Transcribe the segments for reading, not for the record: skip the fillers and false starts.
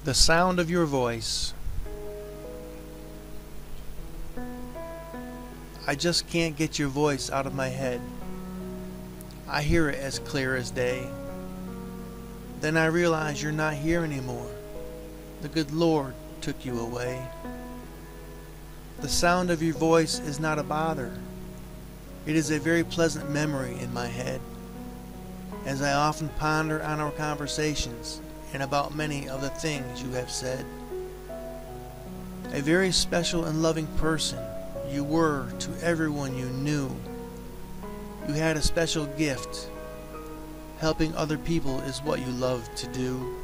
The sound of your voice. I just can't get your voice out of my head. I hear it as clear as day. Then I realize you're not here anymore. The good Lord took you away. The sound of your voice is not a bother. It is a very pleasant memory in my head, as I often ponder on our conversations and about many of the things you have said. A very special and loving person you were to everyone you knew. You had a special gift. Helping other people is what you loved to do.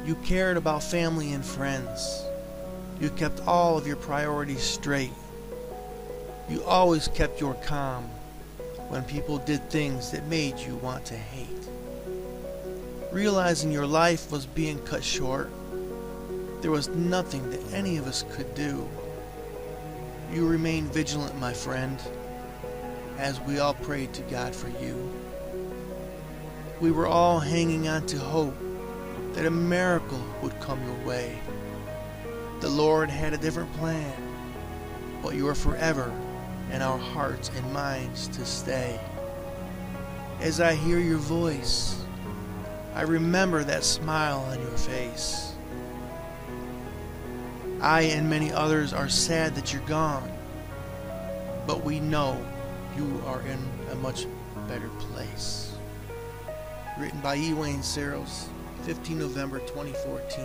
You cared about family and friends. You kept all of your priorities straight. You always kept your calm when people did things that made you want to hate. Realizing your life was being cut short, there was nothing that any of us could do. You remained vigilant, my friend, as we all prayed to God for you. We were all hanging on to hope that a miracle would come your way. The Lord had a different plan, but you are forever in our hearts and minds to stay. As I hear your voice, I remember that smile on your face. I and many others are sad that you're gone, but we know you are in a much better place. Written by E. Wayne Serrels, 15 November 2014.